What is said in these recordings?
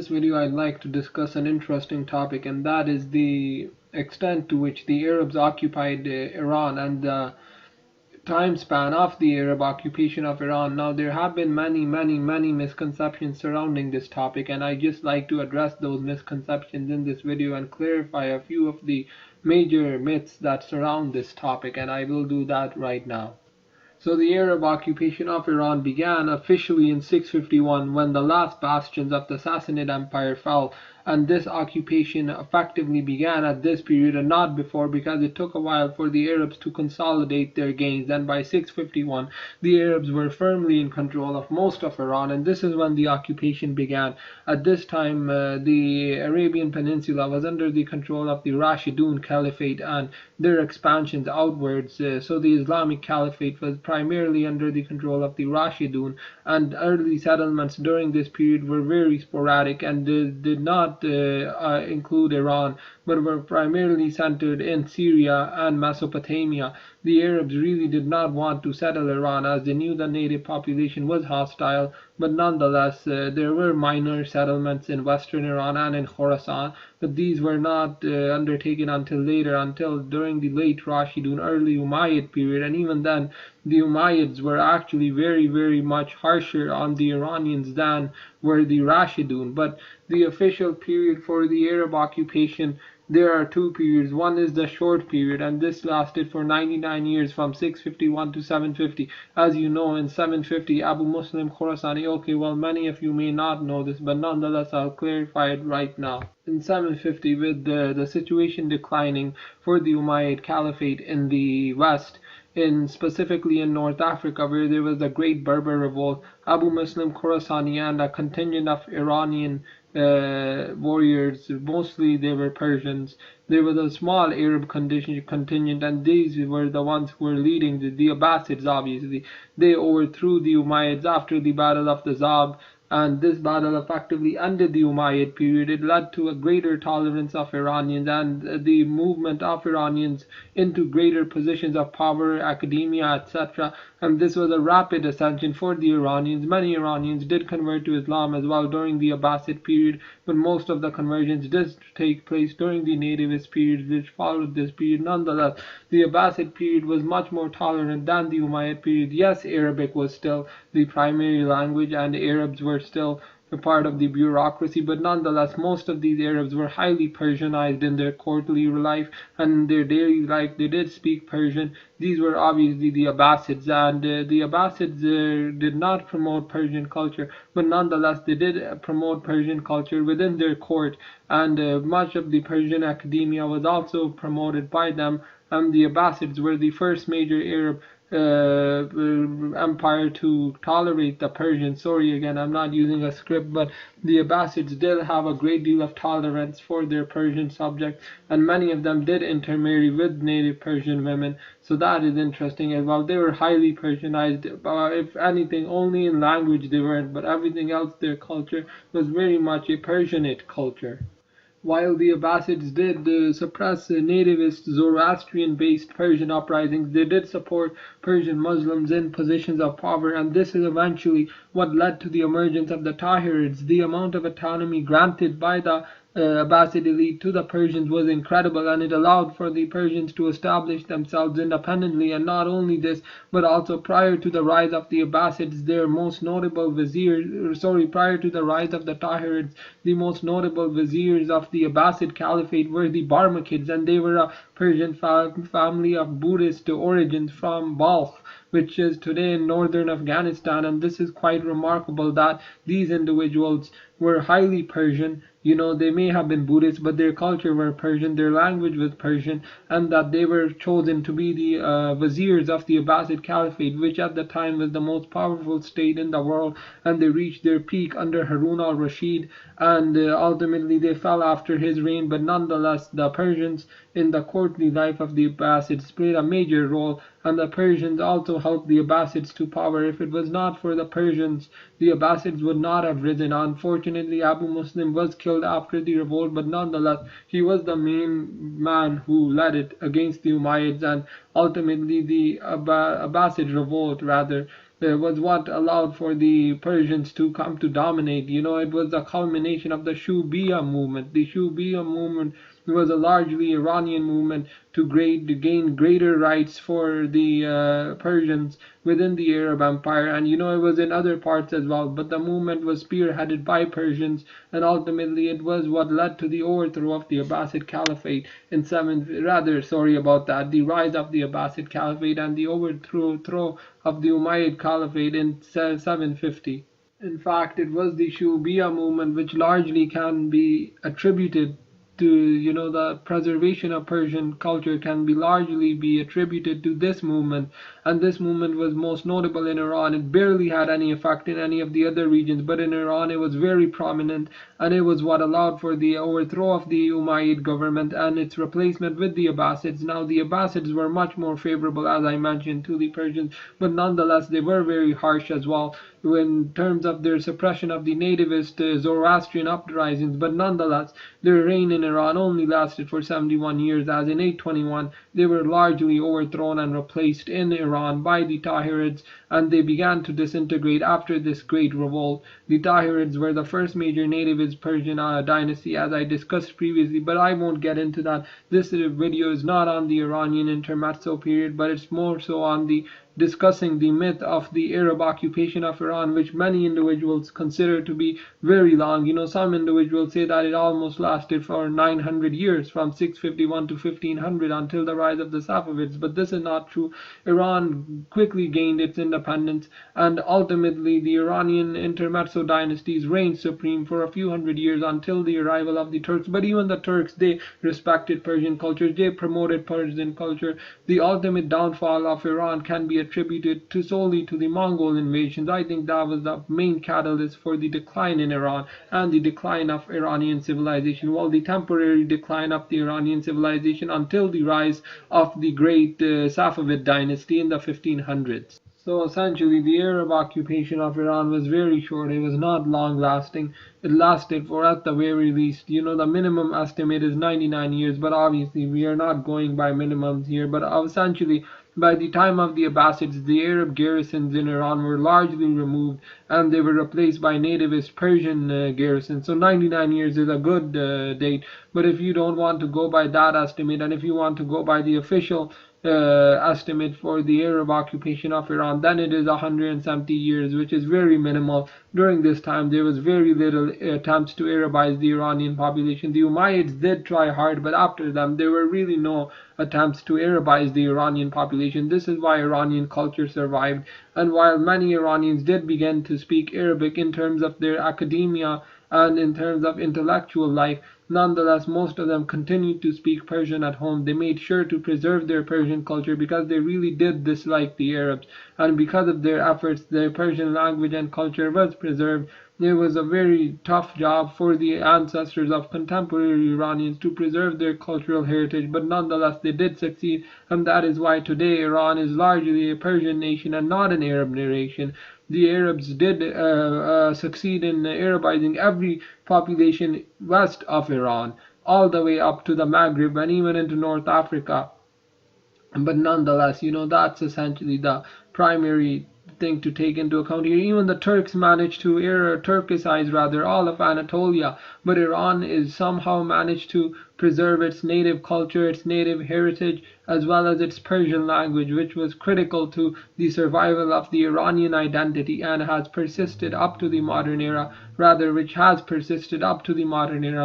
this video, I'd like to discuss an interesting topic, and that is the extent to which the Arabs occupied Iran and the time span of the Arab occupation of Iran. Now, there have been many misconceptions surrounding this topic, and I just like to address those misconceptions in this video and clarify a few of the major myths that surround this topic, and I will do that right now. So the Arab occupation of Iran began officially in 651 when the last bastions of the Sassanid Empire fell, and this occupation effectively began at this period and not before, because it took a while for the Arabs to consolidate their gains, and by 651 the Arabs were firmly in control of most of Iran, and this is when the occupation began. At this time the Arabian Peninsula was under the control of the Rashidun Caliphate and their expansions outwards, so the Islamic Caliphate was primarily under the control of the Rashidun, and early settlements during this period were very sporadic and did not include Iran, but were primarily centered in Syria and Mesopotamia. The Arabs really did not want to settle Iran as they knew the native population was hostile, but nonetheless there were minor settlements in western Iran and in Khorasan, but these were not undertaken until later, until during the late Rashidun, early Umayyad period, and even then the Umayyads were actually very much harsher on the Iranians than were the Rashidun. But the official period for the Arab occupation, there are two periods. One is the short period, and this lasted for 99 years from 651 to 750. As you know, in 750, Abu Muslim Khorasani, okay, well, many of you may not know this, but nonetheless, I'll clarify it right now. In 750, with the situation declining for the Umayyad Caliphate in the west, specifically in North Africa, where there was a great Berber revolt, Abu Muslim Khorasani and a contingent of Iranian warriors, mostly they were Persians. There was a small Arab contingent, and these were the ones who were leading the Abbasids. Obviously, they overthrew the Umayyads after the Battle of the Zab, and this battle effectively ended the Umayyad period. It led to a greater tolerance of Iranians and the movement of Iranians into greater positions of power, academia, etc. And this was a rapid ascension for the Iranians. Many Iranians did convert to Islam as well during the Abbasid period, but most of the conversions did take place during the nativist period which followed this period. Nonetheless, the Abbasid period was much more tolerant than the Umayyad period. Yes, Arabic was still the primary language and Arabs were still a part of the bureaucracy, but nonetheless most of these Arabs were highly Persianized in their courtly life and in their daily life. They did speak Persian. These were obviously the Abbasids, and the Abbasids did not promote Persian culture, but nonetheless they did promote Persian culture within their court, and much of the Persian academia was also promoted by them, and the Abbasids were the first major Arab empire to tolerate the Persians. Sorry again, I'm not using a script, but the Abbasids did have a great deal of tolerance for their Persian subjects, and many of them did intermarry with native Persian women, so that is interesting as well. They were highly Persianized, if anything only in language they weren't, but everything else, their culture was very much a Persianate culture. While the Abbasids did suppress nativist Zoroastrian-based Persian uprisings, they did support Persian Muslims in positions of power, and this is eventually what led to the emergence of the Tahirids. The amount of autonomy granted by the Abbasid elite to the Persians was incredible, and it allowed for the Persians to establish themselves independently. And not only this, but also prior to the rise of the Abbasids, their most notable prior to the rise of the Tahirids, the most notable viziers of the Abbasid Caliphate were the Barmakids, and they were a Persian family of Buddhist origins from Balkh, which is today in northern Afghanistan. And this is quite remarkable that these individuals were highly Persian. You know, they may have been Buddhists, but their culture were Persian, their language was Persian, and that they were chosen to be the viziers of the Abbasid Caliphate, which at the time was the most powerful state in the world, and they reached their peak under Harun al-Rashid, and ultimately they fell after his reign. But nonetheless, the Persians in the courtly life of the Abbasids played a major role, and the Persians also helped the Abbasids to power. If it was not for the Persians, the Abbasids would not have risen. Unfortunately, Abu Muslim was killed after the revolt, but nonetheless he was the main man who led it against the Umayyads, and ultimately the Abbasid revolt rather was what allowed for the Persians to come to dominate. It was a culmination of the Shu'ubiyya movement. The Shu'ubiyya movement was a largely Iranian movement to gain greater rights for the Persians within the Arab Empire, and it was in other parts as well. But the movement was spearheaded by Persians, and ultimately it was what led to the overthrow of the Abbasid caliphate in the rise of the Abbasid caliphate and the overthrow of the Umayyad caliphate in 750. In fact, it was the Shu'ubiyya movement which largely can be attributed to, the preservation of Persian culture can be largely be attributed to this movement, and this movement was most notable in Iran. It barely had any effect in any of the other regions, but in Iran it was very prominent, and it was what allowed for the overthrow of the Umayyad government and its replacement with the Abbasids. Now, the Abbasids were much more favorable, as I mentioned, to the Persians, but nonetheless they were very harsh as well in terms of their suppression of the nativist Zoroastrian uprisings, but nonetheless their reign in Iran only lasted for 71 years, as in 821 they were largely overthrown and replaced in Iran by the Tahirids, and they began to disintegrate after this great revolt. The Tahirids were the first major nativist Persian dynasty, as I discussed previously, but I won't get into that. This video is not on the Iranian intermezzo period, but it's more so on the discussing the myth of the Arab occupation of Iran, which many individuals consider to be very long. Some individuals say that it almost lasted for 900 years, from 651 to 1500, until the rise of the Safavids, but this is not true. Iran quickly gained its independence, and ultimately the Iranian intermezzo dynasties reigned supreme for a few hundred years until the arrival of the Turks. But even the Turks, they respected Persian culture, they promoted Persian culture. The ultimate downfall of Iran can be attributed solely to the Mongol invasions. I think that was the main catalyst for the decline in Iran and the decline of Iranian civilization. Well, the temporary decline of the Iranian civilization until the rise of the great Safavid dynasty in the 1500s. So essentially, the Arab occupation of Iran was very short. It was not long lasting. It lasted for, at the very least, the minimum estimate is 99 years, but obviously we are not going by minimums here. But essentially, by the time of the Abbasids, the Arab garrisons in Iran were largely removed, and they were replaced by nativist Persian garrisons. So 99 years is a good date. But if you don't want to go by that estimate, and if you want to go by the official estimate for the Arab occupation of Iran, then it is 170 years, which is very minimal. During this time, there was very little attempts to Arabize the Iranian population. The Umayyads did try hard, but after them, there were really no attempts to Arabize the Iranian population. This is why Iranian culture survived. And while many Iranians did begin to speak Arabic in terms of their academia and in terms of intellectual life, nonetheless, most of them continued to speak Persian at home. They made sure to preserve their Persian culture because they really did dislike the Arabs. And because of their efforts, their Persian language and culture was preserved. It was a very tough job for the ancestors of contemporary Iranians to preserve their cultural heritage, but nonetheless they did succeed, and that is why today Iran is largely a Persian nation and not an Arab nation. The Arabs did succeed in Arabizing every population west of Iran, all the way up to the Maghreb and even into North Africa. But nonetheless, that's essentially the primary thing to take into account here. Even the Turks managed to Turkicize all of Anatolia, but Iran is somehow managed to preserve its native culture, its native heritage, as well as its Persian language, which was critical to the survival of the Iranian identity and has persisted up to the modern era,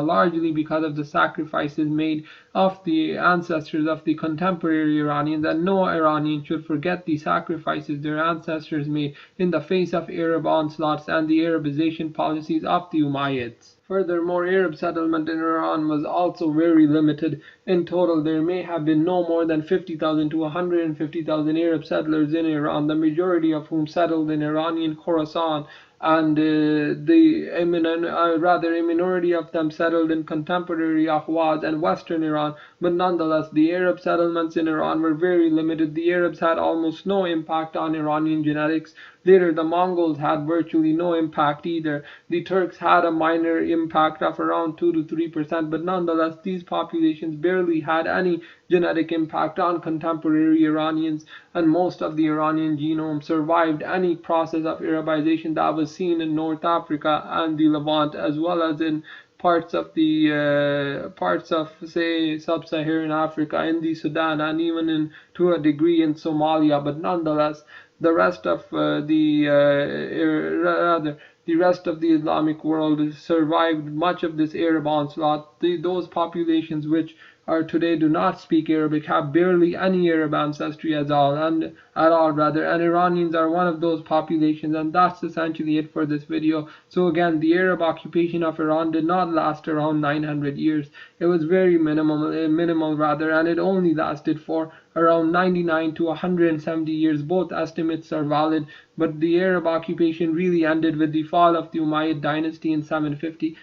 largely because of the sacrifices made of the ancestors of the contemporary Iranians, and no Iranian should forget the sacrifices their ancestors made in the face of Arab onslaughts and the Arabization policies of the Umayyads. Furthermore, Arab settlement in Iran was also very limited. In total, there may have been no more than 50,000 to 150,000 Arab settlers in Iran, the majority of whom settled in Iranian Khorasan, and a minority of them settled in contemporary Ahwaz and western Iran. But nonetheless, the Arab settlements in Iran were very limited. The Arabs had almost no impact on Iranian genetics. Later, the Mongols had virtually no impact either. The Turks had a minor impact of around 2 to 3%, but nonetheless these populations barely had any genetic impact on contemporary Iranians, and most of the Iranian genome survived any process of Arabization that was seen in North Africa and the Levant, as well as in parts of say sub-Saharan Africa, in the Sudan, and even in to a degree in Somalia. But nonetheless, the rest of the rest of the Islamic world survived much of this Arab onslaught. Those populations which are today do not speak Arabic have barely any Arab ancestry at all, and Iranians are one of those populations. And that's essentially it for this video. So again, the Arab occupation of Iran did not last around 900 years. It was very minimal rather, and it only lasted for around 99 to 170 years. Both estimates are valid, but the Arab occupation really ended with the fall of the Umayyad dynasty in 750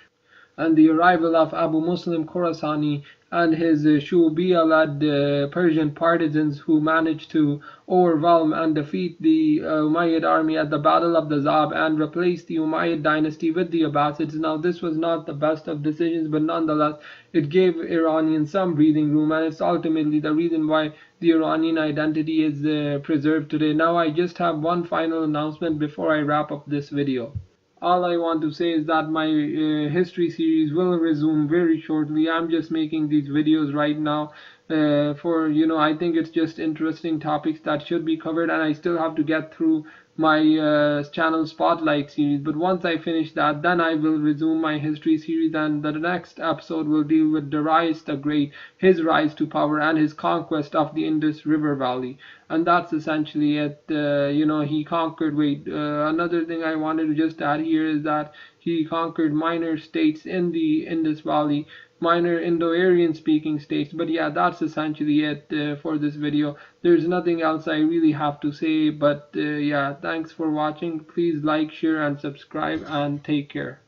and the arrival of Abu Muslim Khorasani and his Shu'ubiyya-led Persian partisans, who managed to overwhelm and defeat the Umayyad army at the Battle of the Zab and replace the Umayyad dynasty with the Abbasids. Now, this was not the best of decisions, but nonetheless, it gave Iranians some breathing room, and it's ultimately the reason why the Iranian identity is preserved today. Now, I just have one final announcement before I wrap up this video. All I want to say is that my history series will resume very shortly. I'm just making these videos right now for, I think it's just interesting topics that should be covered, and I still have to get through my channel spotlight series. But once I finish that, then I will resume my history series, and the next episode will deal with Darius the Great, his rise to power and his conquest of the Indus River Valley. And that's essentially it. He conquered, another thing I wanted to just add here is that he conquered minor states in the Indus Valley, minor Indo-Aryan speaking states. But yeah, that's essentially it for this video. There's nothing else I really have to say, but yeah, thanks for watching. Please like, share and subscribe, and take care.